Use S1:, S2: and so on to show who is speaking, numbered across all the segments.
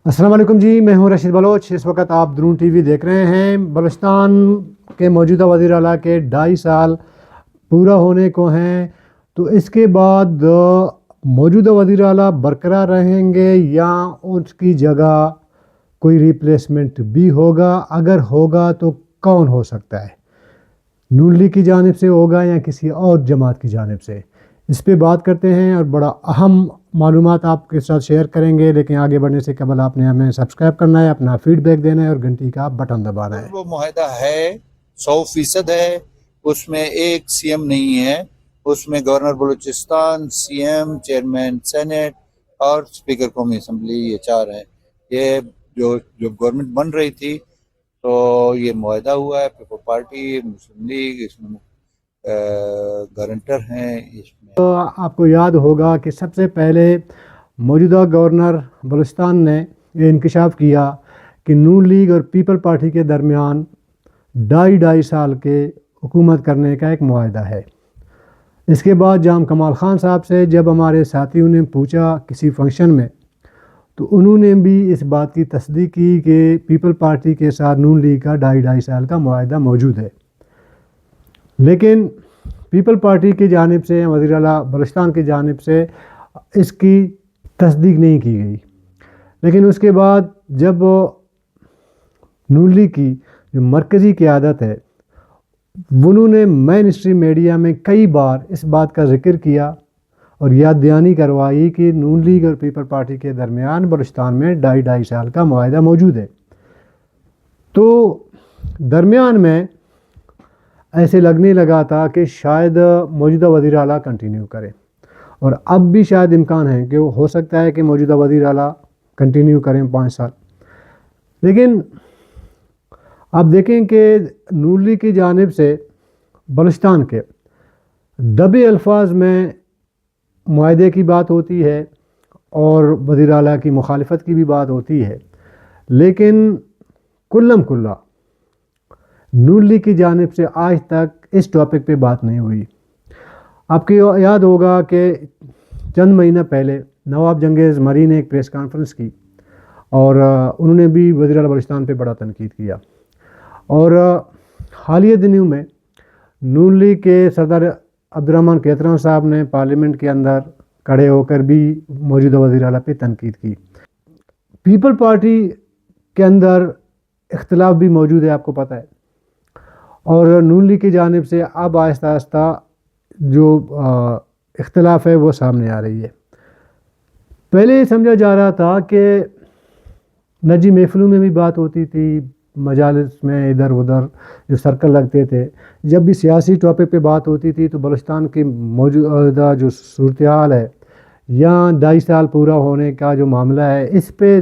S1: السلام علیکم جی، میں ہوں رشید بلوچ۔ اس وقت آپ درون ٹی وی دیکھ رہے ہیں۔ بلوچستان کے موجودہ وزیر اعلیٰ کے 2.5 سال پورا ہونے کو ہیں، تو اس کے بعد موجودہ وزیر اعلیٰ برقرار رہیں گے یا اس کی جگہ کوئی ریپلیسمنٹ بھی ہوگا؟ اگر ہوگا تو کون ہو سکتا ہے؟ نون لیگ کی جانب سے ہوگا یا کسی اور جماعت کی جانب سے؟ اس پہ بات کرتے ہیں اور بڑا اہم معلومات آپ کے ساتھ شیئر کریں گے، لیکن آگے بڑھنے سے قبل آپ نے ہمیں سبسکرائب کرنا ہے، اپنا فیڈ بیک دینا ہے اور گھنٹی کا بٹن دبانا ہے۔
S2: وہ معاہدہ ہے 100% ہے، اس میں ایک سی ایم نہیں ہے، اس میں governor Balochistan, C M, chairman senate اور اسپیکر قومی اسمبلی، یہ 4 ہیں۔ یہ جو گورنمنٹ بن رہی تھی تو یہ معاہدہ ہوا ہے، پیپل پارٹی، مسلم لیگ اس میں گارنٹر ہیں اس میں۔
S1: تو آپ کو یاد ہوگا کہ سب سے پہلے موجودہ گورنر بلوچستان نے یہ انکشاف کیا کہ نون لیگ اور پیپل پارٹی کے درمیان 2.5 سال کے حکومت کرنے کا ایک معاہدہ ہے۔ اس کے بعد جام کمال خان صاحب سے جب ہمارے ساتھیوں نے پوچھا کسی فنکشن میں، تو انہوں نے بھی اس بات کی تصدیق کی کہ پیپل پارٹی کے ساتھ نون لیگ کا 2.5 سال کا معاہدہ موجود ہے، لیکن پیپل پارٹی کی جانب سے، وزیر اعلیٰ بلوچستان کی جانب سے اس کی تصدیق نہیں کی گئی۔ لیکن اس کے بعد جب نون لیگ کی جو مرکزی قیادت ہے، انہوں نے مین اسٹریم میڈیا میں کئی بار اس بات کا ذکر کیا اور یاد دہانی کروائی کہ نون لیگ اور پیپل پارٹی کے درمیان بلوچستان میں 2.5 سال کا معاہدہ موجود ہے۔ تو درمیان میں ایسے لگنے لگا تھا کہ شاید موجودہ وزیر اعلیٰ کنٹینیو کرے، اور اب بھی شاید امکان ہے کہ ہو سکتا ہے کہ موجودہ وزیر اعلیٰ کنٹینیو کریں 5 سال۔ لیکن آپ دیکھیں کہ نون لیگ کی جانب سے بلوچستان کے دبے الفاظ میں معاہدے کی بات ہوتی ہے اور وزیر اعلیٰ کی مخالفت کی بھی بات ہوتی ہے، لیکن کلم کلا نون لیگ کی جانب سے آج تک اس ٹاپک پہ بات نہیں ہوئی۔ آپ کو یاد ہوگا کہ چند مہینہ پہلے نواب جنگیز مری نے ایک پریس کانفرنس کی اور انہوں نے بھی وزیر اعلیٰ بلوچستان پہ بڑا تنقید کیا، اور حالیہ دنوں میں نون لیگ کے صدر عبدالرحمن کیتران صاحب نے پارلیمنٹ کے اندر کھڑے ہو کر بھی موجودہ وزیر اعلیٰ پہ تنقید کی۔ پیپل پارٹی کے اندر اختلاف بھی موجود ہے، آپ کو پتہ ہے، اور نون لیگ کی جانب سے اب آہستہ آہستہ جو اختلاف ہے وہ سامنے آ رہی ہے۔ پہلے یہ سمجھا جا رہا تھا کہ نجی محفلوں میں بھی بات ہوتی تھی، مجالس میں ادھر ادھر جو سرکل لگتے تھے، جب بھی سیاسی ٹاپک پہ بات ہوتی تھی تو بلوچستان کی موجودہ جو صورتحال ہے یا 2.5 سال پورا ہونے کا جو معاملہ ہے، اس پہ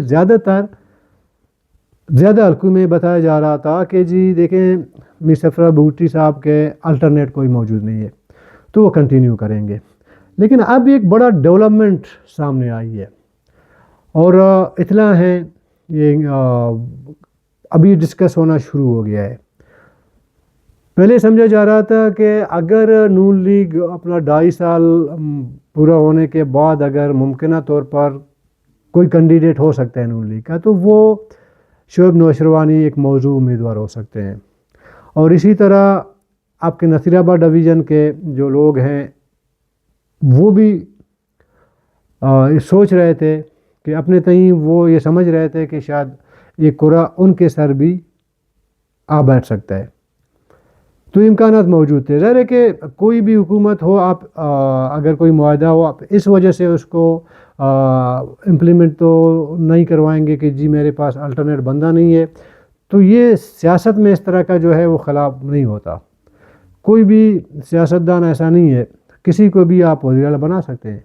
S1: زیادہ حلقوں میں بتایا جا رہا تھا کہ جی دیکھیں میر سفرہ بھٹی صاحب کے الٹرنیٹ کوئی موجود نہیں ہے تو وہ کنٹینیو کریں گے۔ لیکن اب ایک بڑا ڈیولپمنٹ سامنے آئی ہے اور اطلاع ہے یہ ابھی ڈسکس ہونا شروع ہو گیا ہے۔ پہلے سمجھا جا رہا تھا کہ اگر نون لیگ اپنا 2.5 سال پورا ہونے کے بعد اگر ممکنہ طور پر کوئی کینڈیڈیٹ ہو سکتا ہے نون لیگ کا، تو وہ شعیب نوشروانی ایک موضوع امیدوار ہو سکتے ہیں، اور اسی طرح آپ کے نصیر آباد ڈویژن کے جو لوگ ہیں وہ بھی سوچ رہے تھے کہ اپنے تئیں وہ یہ سمجھ رہے تھے کہ شاید یہ کرہ ان کے سر بھی آ بیٹھ سکتا ہے، تو امکانات موجود تھے۔ ظاہر ہے کہ کوئی بھی حکومت ہو، آپ اگر کوئی معاہدہ ہو، آپ اس وجہ سے اس کو امپلیمنٹ تو نہیں کروائیں گے کہ جی میرے پاس الٹرنیٹ بندہ نہیں ہے، تو یہ سیاست میں اس طرح کا جو ہے وہ خلاف نہیں ہوتا۔ کوئی بھی سیاستدان ایسا نہیں ہے، کسی کو بھی آپ وزیر اعلیٰ بنا سکتے ہیں۔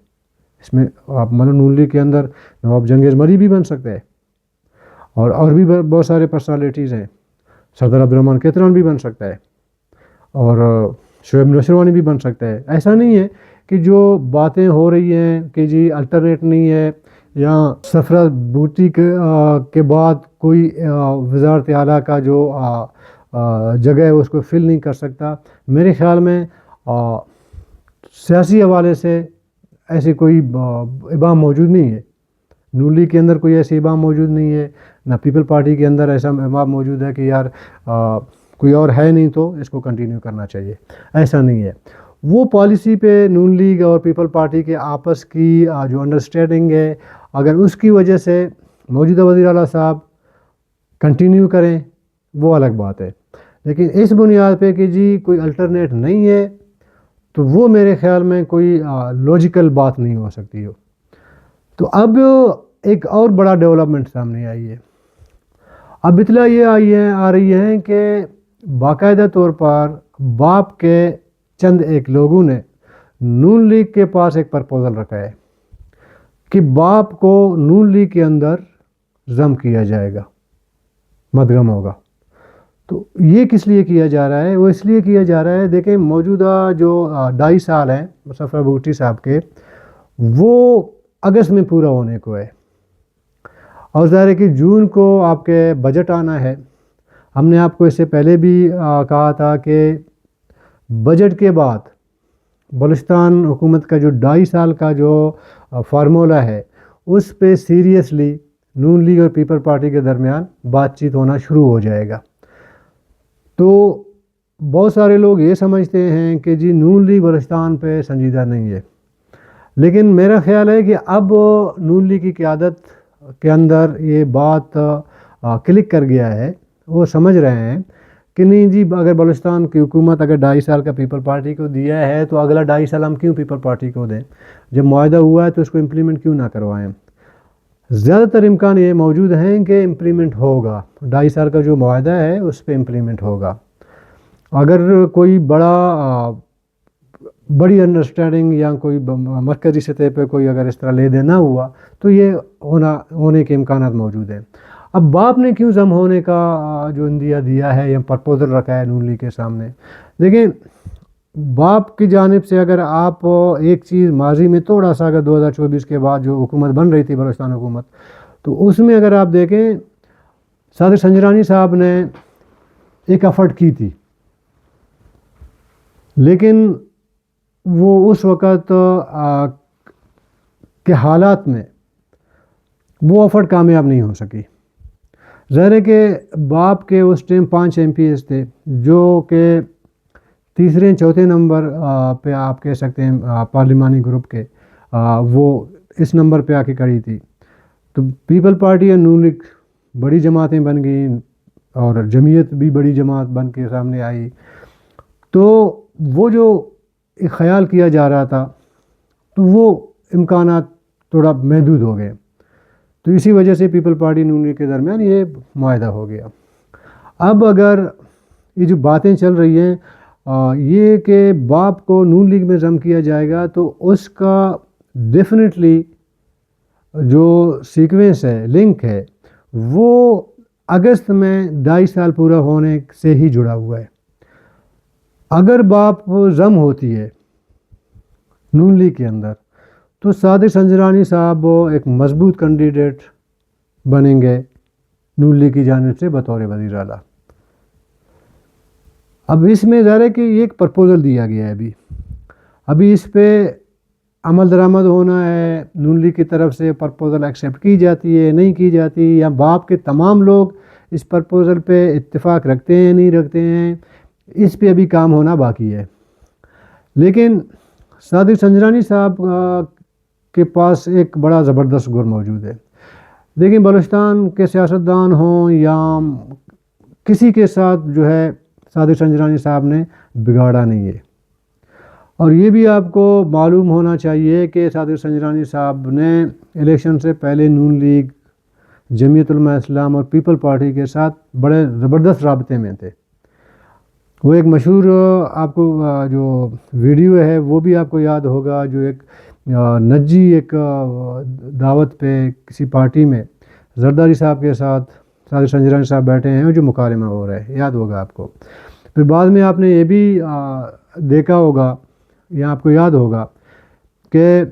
S1: اس میں آپ نون لیگ کے اندر نواب جنگیز مری بھی بن سکتے ہیں، اور بھی بہت سارے پرسنالٹیز ہیں، صدر عبدالرحمن کیتران بھی بن سکتا ہے، اور شعیب نوشروانی بھی بن سکتا ہے۔ ایسا نہیں ہے کہ جو باتیں ہو رہی ہیں کہ جی الٹرنیٹ نہیں ہے یا سفرہ بھٹی کے بعد کوئی وزارت اعلیٰ کا جو جگہ ہے اس کو فل نہیں کر سکتا، میرے خیال میں سیاسی حوالے سے ایسی کوئی ابہام موجود نہیں ہے۔ نون لیگ کے اندر کوئی ایسی امام موجود نہیں ہے، نہ پیپل پارٹی کے اندر ایسا امام موجود ہے کہ یار کوئی اور ہے نہیں تو اس کو کنٹینیو کرنا چاہیے، ایسا نہیں ہے۔ وہ پالیسی پہ نون لیگ اور پیپل پارٹی کے آپس کی جو انڈرسٹینڈنگ ہے، اگر اس کی وجہ سے موجودہ وزیر اعلیٰ صاحب کنٹینیو کریں وہ الگ بات ہے، لیکن اس بنیاد پہ کہ جی کوئی الٹرنیٹ نہیں ہے تو وہ میرے خیال میں کوئی لاجیکل بات نہیں ہو سکتی ہو۔ تو اب ایک اور بڑا ڈیولپمنٹ سامنے آئی ہے، اب اطلاع یہ آ رہی ہے کہ باقاعدہ طور پر باپ کے چند ایک لوگوں نے نون لیگ کے پاس ایک پرپوزل رکھا ہے کہ باپ کو نون لیگ کے اندر ضم کیا جائے گا، مدغم ہوگا۔ تو یہ کس لیے کیا جا رہا ہے؟ وہ اس لیے کیا جا رہا ہے، دیکھیں موجودہ جو 2.5 سال ہیں مصطفیٰ بگٹی صاحب کے، وہ اگست میں پورا ہونے کو ہے، اور ظاہر ہے کہ جون کو آپ کے بجٹ آنا ہے۔ ہم نے آپ کو اس سے پہلے بھی کہا تھا کہ بجٹ کے بعد بلوچستان حکومت کا جو 2.5 سال کا جو فارمولہ ہے اس پہ سیریسلی نون لیگ اور پیپل پارٹی کے درمیان بات چیت ہونا شروع ہو جائے گا۔ تو بہت سارے لوگ یہ سمجھتے ہیں کہ جی نون لیگ بلوچستان پہ سنجیدہ نہیں ہے، لیکن میرا خیال ہے کہ اب نون لیگ کی قیادت کے اندر یہ بات کلک کر گیا ہے، وہ سمجھ رہے ہیں کہ نہیں جی اگر بلوچستان کی حکومت اگر 2.5 سال کا پیپل پارٹی کو دیا ہے تو اگلا 2.5 سال ہم کیوں پیپل پارٹی کو دیں؟ جب معاہدہ ہوا ہے تو اس کو امپلیمنٹ کیوں نہ کروائیں؟ زیادہ تر امکان یہ موجود ہیں کہ امپلیمنٹ ہوگا، 2.5 سال کا جو معاہدہ ہے اس پہ امپلیمنٹ ہوگا۔ اگر کوئی بڑی انڈرسٹینڈنگ یا کوئی مرکزی سطح پہ کوئی اگر اس طرح لے دینا ہوا تو یہ ہونے کے امکانات موجود ہیں۔ اب باپ نے کیوں ضم ہونے کا جو عندیہ دیا ہے یا پرپوزل رکھا ہے نون لیگ کے سامنے؟ دیکھیں باپ کی جانب سے اگر آپ ایک چیز ماضی میں تھوڑا سا اگر 2024 کے بعد جو حکومت بن رہی تھی بلوچستان حکومت، تو اس میں اگر آپ دیکھیں صادق سنجرانی صاحب نے ایک ایفرٹ کی تھی، لیکن وہ اس وقت کے حالات میں وہ ایفرٹ کامیاب نہیں ہو سکی۔ ظاہر ہے کہ باپ کے اس ٹائم 5 MPs تھے جو کہ تیسرے چوتھے نمبر پہ آپ کہہ سکتے ہیں پارلیمانی گروپ کے، وہ اس نمبر پہ آ کے کھڑی تھی۔ تو پیپل پارٹی اور نون لیگ بڑی جماعتیں بن گئیں اور جمعیت بھی بڑی جماعت بن کے سامنے آئی، تو وہ جو ایک خیال کیا جا رہا تھا تو وہ امکانات تھوڑا محدود ہو گئے، تو اسی وجہ سے پیپل پارٹی نون لیگ کے درمیان یہ معاہدہ ہو گیا۔ اب اگر یہ جو باتیں چل رہی ہیں یہ کہ باپ کو نون لیگ میں ضم کیا جائے گا، تو اس کا ڈیفینیٹلی جو سیکوینس ہے، لنک ہے، وہ اگست میں 2.5 سال پورا ہونے سے ہی جڑا ہوا ہے۔ اگر باپ ضم ہوتی ہے نون لیگ کے اندر تو صادق سنجرانی صاحب ایک مضبوط کینڈیڈیٹ بنیں گے نون لیگ کی جانب سے بطور وزیر اعلیٰ۔ اب اس میں ظاہر ہے کہ ایک پرپوزل دیا گیا ہے، ابھی اس پہ عمل درآمد ہونا ہے، نون لیگ کی طرف سے پرپوزل ایکسیپٹ کی جاتی ہے نہیں کی جاتی، یا باپ کے تمام لوگ اس پرپوزل پہ اتفاق رکھتے ہیں نہیں رکھتے ہیں، اس پہ ابھی کام ہونا باقی ہے۔ لیکن صادق سنجرانی صاحب کے پاس ایک بڑا زبردست گر موجود ہے۔ دیکھیں بلوچستان کے سیاستدان ہوں یا کسی کے ساتھ جو ہے صادق سنجرانی صاحب نے بگاڑا نہیں ہے، اور یہ بھی آپ کو معلوم ہونا چاہیے کہ صادق سنجرانی صاحب نے الیکشن سے پہلے نون لیگ، جمعیت علماء اسلام اور پیپل پارٹی کے ساتھ بڑے زبردست رابطے میں تھے۔ وہ ایک مشہور آپ کو جو ویڈیو ہے وہ بھی آپ کو یاد ہوگا، جو ایک نجی ایک دعوت پہ کسی پارٹی میں زرداری صاحب کے ساتھ صادق سنجرانی صاحب بیٹھے ہیں جو مکالمہ ہو رہا ہے، یاد ہوگا آپ کو۔ پھر بعد میں آپ نے یہ بھی دیکھا ہوگا یا آپ کو یاد ہوگا کہ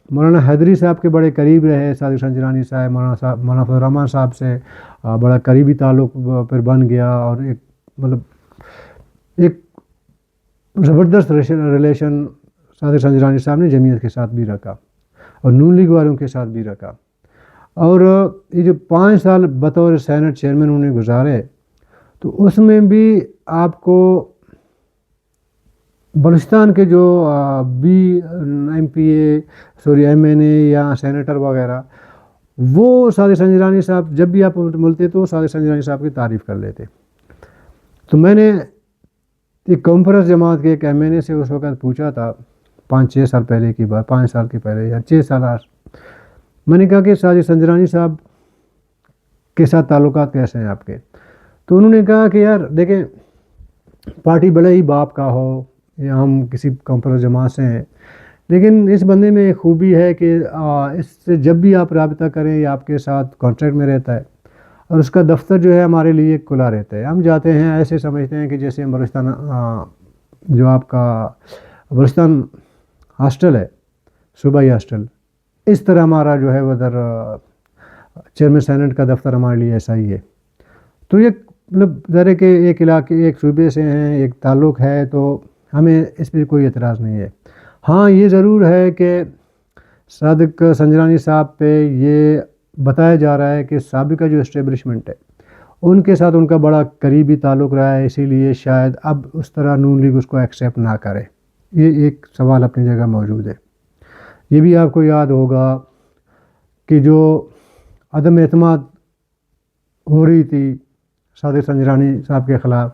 S1: مولانا حیدری صاحب کے بڑے قریب رہے صادق سنجرانی صاحب، مولانا فضل الرحمان صاحب سے بڑا قریبی تعلق پھر بن گیا، اور ایک زبردست ریلیشن صادق سنجرانی صاحب نے جمعیت کے ساتھ بھی رکھا اور نون لیگ والوں کے ساتھ بھی رکھا۔ اور یہ جو 5 سال بطور سینٹ چیئرمین انہوں نے گزارے تو اس میں بھی آپ کو بلوچستان کے جو ایم این اے یا سینیٹر وغیرہ وہ صادق سنجرانی صاحب جب بھی آپ ملتے تو صادق سنجرانی صاحب کی تعریف کر لیتے. تو میں نے ایک کانفرنس جماعت کے ایک ایم این اے سے اس وقت پوچھا تھا 5-6 سال پہلے کی بات، 5 سال کے پہلے یا 6 سال میں نے کہا کہ صادق سنجرانی صاحب کے ساتھ تعلقات کیسے ہیں آپ کے؟ تو انہوں نے کہا کہ یار دیکھیں پارٹی بڑے ہی باپ کا ہو یا ہم کسی کانفرنس جماعت سے ہیں، لیکن اس بندے میں ایک خوبی ہے کہ اس سے جب بھی آپ رابطہ کریں یہ آپ کے ساتھ کانٹیکٹ میں رہتا ہے اور اس کا دفتر جو ہے ہمارے لیے کھلا رہتا ہے. ہم جاتے ہیں ایسے سمجھتے ہیں کہ جیسے بلوچستان جو آپ کا بلوچستان ہاسٹل ہے صوبائی ہاسٹل، اس طرح ہمارا جو ہے ادھر چیئرمین سینٹ کا دفتر ہمارے لیے ایسا ہی ہے. تو یہ مطلب ذرا کہ ایک علاقے ایک صوبے سے ہیں، ایک تعلق ہے، تو ہمیں اس پہ کوئی اعتراض نہیں ہے. ہاں یہ ضرور ہے کہ صادق سنجرانی صاحب پہ یہ بتایا جا رہا ہے کہ سابقہ جو اسٹیبلشمنٹ ہے ان کے ساتھ ان کا بڑا قریبی تعلق رہا ہے، اسی لیے شاید اب اس طرح نون لیگ اس کو ایکسیپٹ نہ کرے. یہ ایک سوال اپنی جگہ موجود ہے. یہ بھی آپ کو یاد ہوگا کہ جو عدم اعتماد ہو رہی تھی صادق سنجرانی صاحب کے خلاف،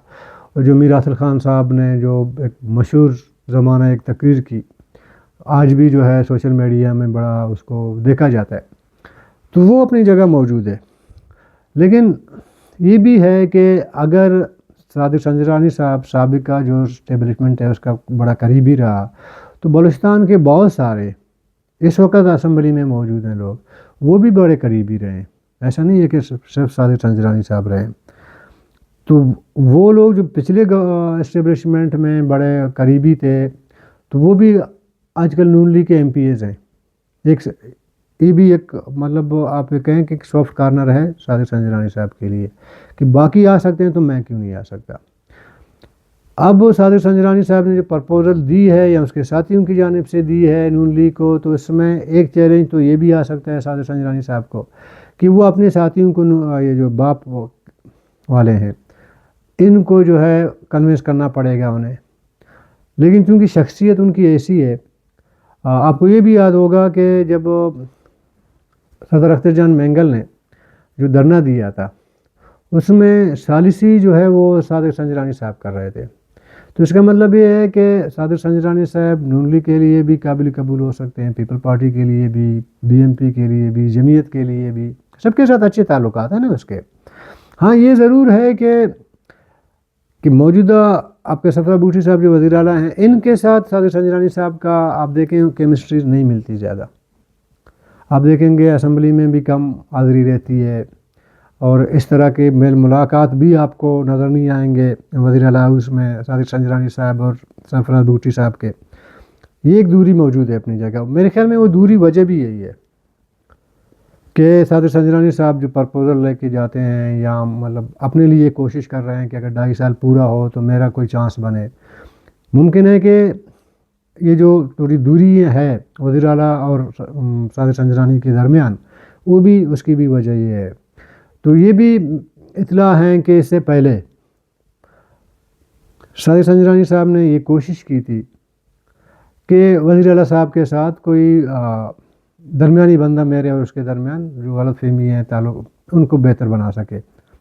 S1: اور جو میر اصل خان صاحب نے جو ایک مشہور زمانہ ایک تقریر کی، آج بھی جو ہے سوشل میڈیا میں بڑا اس کو دیکھا جاتا ہے، تو وہ اپنی جگہ موجود ہے. لیکن یہ بھی ہے کہ اگر صادق سنجرانی صاحب سابقہ جو اسٹیبلشمنٹ ہے اس کا بڑا قریبی رہا، تو بلوچستان کے بہت سارے اس وقت اسمبلی میں موجود ہیں لوگ، وہ بھی بڑے قریبی رہے ہیں. ایسا نہیں ہے کہ صرف صادق سنجرانی صاحب رہے. تو وہ لوگ جو پچھلے اسٹیبلشمنٹ میں بڑے قریبی تھے تو وہ بھی آج کل نون لیگ کے ایم پی ایز ہیں. یہ بھی ایک مطلب آپ کہیں کہ ایک سافٹ کارنر ہے صادق سنجرانی صاحب کے لیے کہ باقی آ سکتے ہیں تو میں کیوں نہیں آ سکتا. اب صادق سنجرانی صاحب نے جو پرپوزل دی ہے یا اس کے ساتھیوں کی جانب سے دی ہے نون لیگ کو، تو اس میں ایک چیلنج تو یہ بھی آ سکتا ہے صادق سنجرانی صاحب کو کہ وہ اپنے ساتھیوں کو یہ جو باپ والے ہیں ان کو جو ہے کنونس کرنا پڑے گا انہیں. لیکن چونکہ شخصیت ان کی ایسی ہے، آپ کو یہ بھی یاد ہوگا کہ جب صدر اختر جان مینگل نے جو دھرنا دیا تھا اس میں ثالثی جو ہے وہ صادق سنجرانی صاحب کر رہے تھے. تو اس کا مطلب یہ ہے کہ صادق سنجرانی صاحب نون لیگ کے لیے بھی قابل قبول ہو سکتے ہیں، پیپل پارٹی کے لیے بھی، بی ایم پی کے لیے بھی، جمعیت کے لیے بھی، سب کے ساتھ اچھے تعلقات ہیں نا اس کے. ہاں یہ ضرور ہے کہ موجودہ آپ کے صفدر بگٹی صاحب جو وزیر اعلیٰ ہیں ان کے ساتھ صادق سنجرانی صاحب کا آپ دیکھیں کیمسٹری نہیں ملتی زیادہ. آپ دیکھیں گے اسمبلی میں بھی کم حاضری رہتی ہے اور اس طرح کے میل ملاقات بھی آپ کو نظر نہیں آئیں گے وزیر اعلیٰ ہاؤس میں صادق سنجرانی صاحب اور سرفراز بگٹی صاحب کے. یہ ایک دوری موجود ہے اپنی جگہ. میرے خیال میں وہ دوری وجہ بھی یہی ہے کہ صادق سنجرانی صاحب جو پرپوزل لے کے جاتے ہیں یا مطلب اپنے لیے کوشش کر رہے ہیں کہ اگر 2.5 سال پورا ہو تو میرا کوئی چانس بنے. ممکن ہے کہ یہ جو تھوڑی دوری ہے وزیر اعلیٰ اور صادق سنجرانی کے درمیان، وہ بھی اس کی بھی وجہ یہ ہے. تو یہ بھی اطلاع ہیں کہ اس سے پہلے صادق سنجرانی صاحب نے یہ کوشش کی تھی کہ وزیر اعلیٰ صاحب کے ساتھ کوئی درمیانی بندہ میرے اور اس کے درمیان جو غلط فہمی ہے تعلق ان کو بہتر بنا سکے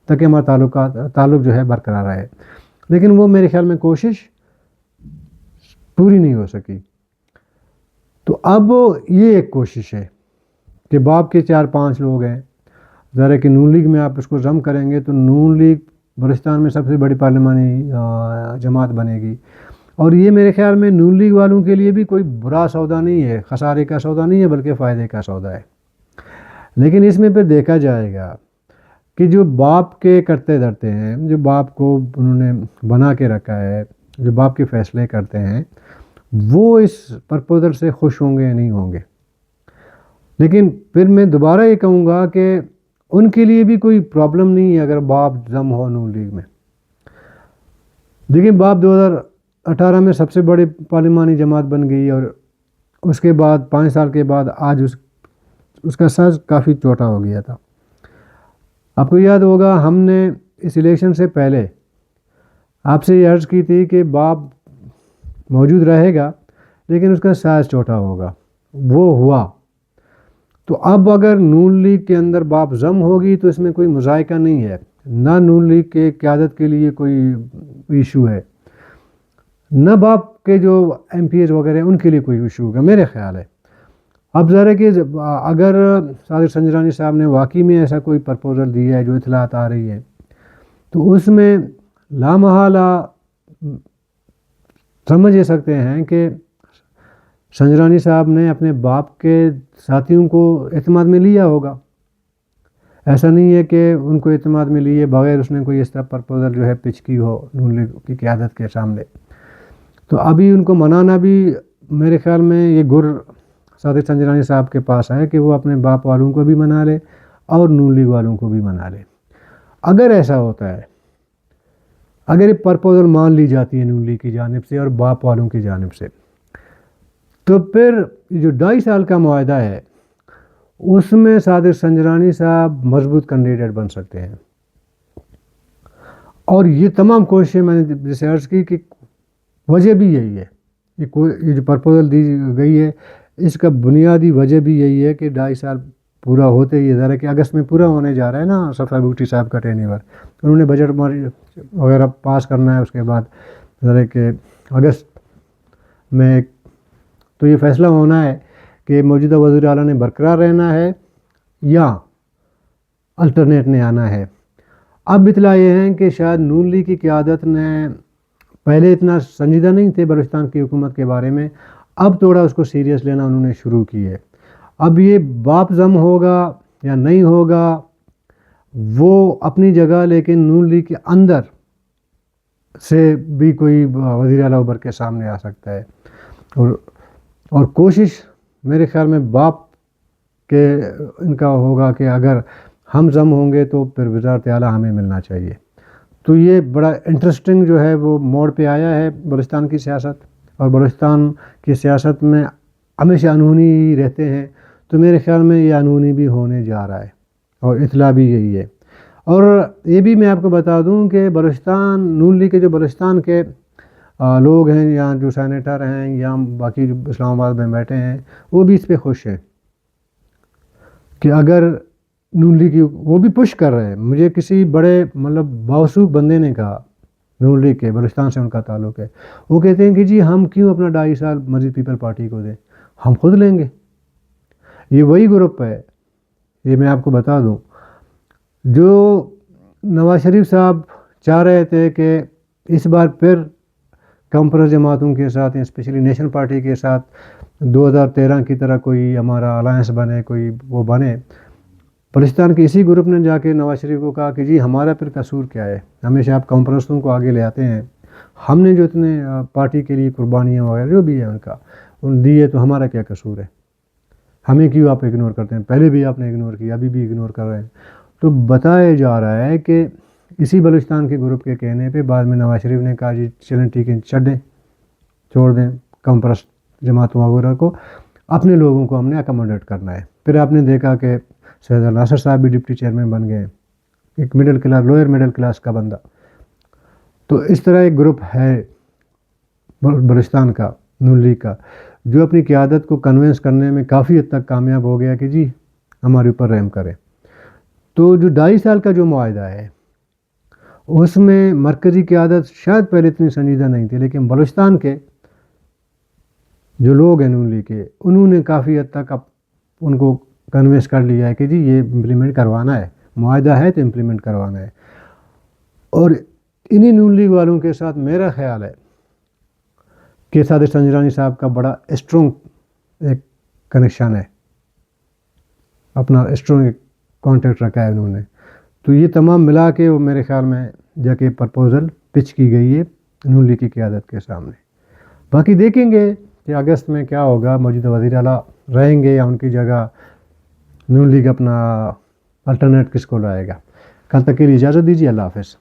S1: تاکہ ہمارا تعلق جو ہے برقرار رہے. لیکن وہ میرے خیال میں کوشش پوری نہیں ہو سکی. تو اب یہ ایک کوشش ہے کہ باپ کے 4-5 لوگ ہیں، ذرا کہ نون لیگ میں آپ اس کو ضم کریں گے تو نون لیگ بلوچستان میں سب سے بڑی پارلیمانی جماعت بنے گی. اور یہ میرے خیال میں نون لیگ والوں کے لیے بھی کوئی برا سودا نہیں ہے، خسارے کا سودا نہیں ہے، بلکہ فائدے کا سودا ہے. لیکن اس میں پھر دیکھا جائے گا کہ جو باپ کے کرتے دھرتے ہیں، جو باپ کو انہوں نے بنا کے رکھا ہے، جو باپ کے فیصلے کرتے ہیں، وہ اس پرپوزل سے خوش ہوں گے یا نہیں ہوں گے. لیکن پھر میں دوبارہ یہ کہوں گا کہ ان کے لیے بھی کوئی پرابلم نہیں ہے اگر باپ ضم ہو نون لیگ میں. دیکھیں باپ 2018 میں سب سے بڑی پارلیمانی جماعت بن گئی اور اس کے بعد 5 سال کے بعد آج اس کا سائز کافی چھوٹا ہو گیا تھا. آپ کو یاد ہوگا ہم نے اس الیکشن سے پہلے آپ سے یہ عرض کی تھی کہ باپ موجود رہے گا لیکن اس کا سائز چھوٹا ہوگا. وہ ہوا. تو اب اگر نون لیگ کے اندر باپ ضم ہوگی تو اس میں کوئی مذائقہ نہیں ہے. نہ نون لیگ کے قیادت کے لیے کوئی ایشو ہے، نہ باپ کے جو ایم پی ایز وغیرہ ہیں ان کے لیے کوئی ایشو ہوگا میرے خیال ہے. اب ذرا کہ اگر صادق سنجرانی صاحب نے واقعی میں ایسا کوئی پرپوزل دیا ہے جو اطلاعات آ رہی ہے تو اس میں لامحالہ سمجھ سکتے ہیں کہ سنجرانی صاحب نے اپنے باپ کے ساتھیوں کو اعتماد میں لیا ہوگا. ایسا نہیں ہے کہ ان کو اعتماد میں لیے بغیر اس نے کوئی اس طرح پرپوزل جو ہے پچ کی ہو نون لیگ کی قیادت کے سامنے. تو ابھی ان کو منانا بھی میرے خیال میں یہ گر صادق سنجرانی صاحب کے پاس ہے کہ وہ اپنے باپ والوں کو بھی منا لے اور نون لیگ والوں کو بھی منا لے. اگر ایسا ہوتا ہے، اگر یہ پرپوزل مان لی جاتی ہے نون لیگ کی جانب سے اور باپ والوں کی جانب سے، تو پھر جو 2.5 سال کا معاہدہ ہے اس میں صادق سنجرانی صاحب مضبوط کینڈیڈیٹ بن سکتے ہیں. اور یہ تمام کوششیں میں نے جیسے عرض کی کہ وجہ بھی یہی ہے، یہ جو پرپوزل دی گئی ہے اس کا بنیادی وجہ بھی یہی ہے کہ 2.5 سال پورا ہوتے ہی ذرا کہ اگست میں پورا ہونے جا رہا ہے نا صفا بھٹی صاحب کا ٹینیور. انہوں نے بجٹ وغیرہ پاس کرنا ہے، اس کے بعد ذرا کہ اگست میں تو یہ فیصلہ ہونا ہے کہ موجودہ وزیر اعلیٰ نے برقرار رہنا ہے یا الٹرنیٹ نے آنا ہے. اب اطلاع یہ ہیں کہ شاید نون لیگ کی قیادت نے پہلے اتنا سنجیدہ نہیں تھے بلوچستان کی حکومت کے بارے میں، اب تھوڑا اس کو سیریس لینا انہوں نے شروع کی ہے. اب یہ باپ ضم ہوگا یا نہیں ہوگا وہ اپنی جگہ، لیکن نون لیگ کے اندر سے بھی کوئی وزیر اعلیٰ ابھر کے سامنے آ سکتا ہے. اور کوشش میرے خیال میں باپ کے ان کا ہوگا کہ اگر ہم ضم ہوں گے تو پھر وزارت اعلیٰ ہمیں ملنا چاہیے. تو یہ بڑا انٹرسٹنگ جو ہے وہ موڑ پہ آیا ہے بلوچستان کی سیاست، اور بلوچستان کی سیاست میں ہمیشہ انہونی ہی رہتے ہیں. تو میرے خیال میں یہ انہونی بھی ہونے جا رہا ہے اور اطلاع بھی یہی ہے. اور یہ بھی میں آپ کو بتا دوں کہ بلوچستان نون لیگ کے جو بلوچستان کے لوگ ہیں یا جو سینیٹر ہیں یا باقی جو اسلام آباد میں بیٹھے ہیں وہ بھی اس پہ خوش ہیں کہ اگر نون لیگ کی وہ بھی پش کر رہے ہیں. مجھے کسی بڑے مطلب باوسوک بندے نے کہا نون لیگ کے بلوچستان سے ان کا تعلق ہے، وہ کہتے ہیں کہ جی ہم کیوں اپنا 2.5 سال مزید پیپل پارٹی کو دیں، ہم خود لیں گے. یہ وہی گروپ ہے، یہ میں آپ کو بتا دوں، جو نواز شریف صاحب چاہ رہے تھے کہ اس بار پھر کمپرس جماعتوں کے ساتھ اسپیشلی نیشنل پارٹی کے ساتھ 2013 کی طرح کوئی ہمارا الائنس بنے، کوئی وہ بنے. بلوچستان کے اسی گروپ نے جا کے نواز شریف کو کہا کہ جی ہمارا پھر قصور کیا ہے، ہمیشہ آپ کمپرسوں کو آگے لے آتے ہیں، ہم نے جو اتنے پارٹی کے لیے قربانیاں وغیرہ جو بھی ہیں ان کا ان دی ہے تو ہمارا کیا قصور ہے، ہمیں کیوں آپ اگنور کرتے ہیں، پہلے بھی آپ نے اگنور کیا ابھی بھی اگنور کر رہے ہیں. تو بتایا جا رہا ہے کہ اسی بلوچستان کے گروپ کے کہنے پہ بعد میں نواز شریف نے کہا جی چلیں ٹھیک ہے چھوڑ دیں کمپرس جماعتوں وغیرہ کو، اپنے لوگوں کو ہم نے اکموڈیٹ کرنا ہے. پھر آپ نے دیکھا کہ سید ناصر صاحب بھی ڈپٹی چیئرمین بن گئے، ایک middle class lower middle class کا بندہ. تو اس طرح ایک گروپ ہے بلوچستان کا نون لیگ کا جو اپنی قیادت کو کنونس کرنے میں کافی حد تک کامیاب ہو گیا کہ جی ہمارے اوپر رحم کرے. تو جو 2.5 سال کا جو معاہدہ ہے اس میں مرکزی قیادت شاید پہلے اتنی سنجیدہ نہیں تھی، لیکن بلوچستان کے جو لوگ ہیں نون لیگ کے انہوں نے کافی حد تک اب ان کو کنوینس کر لیا ہے کہ جی یہ امپلیمنٹ کروانا ہے، معاہدہ ہے تو امپلیمنٹ کروانا ہے. اور انہی نون لیگ والوں کے ساتھ میرا خیال ہے کہ صادق سنجرانی صاحب کا بڑا اسٹرانگ ایک کنیکشن ہے، اپنا اسٹرانگ کانٹیکٹ رکھا ہے انہوں نے. تو یہ تمام ملا کے وہ میرے خیال میں جا کے پرپوزل پچ کی گئی ہے نون لیگ کی قیادت کے سامنے. باقی دیکھیں گے کہ اگست میں کیا ہوگا، موجودہ وزیر اعلیٰ رہیں گے یا ان کی جگہ نون لیگ اپنا الٹرنیٹ کس کو لائے گا. کل تک کے لیے اجازت دیجیے، اللہ حافظ.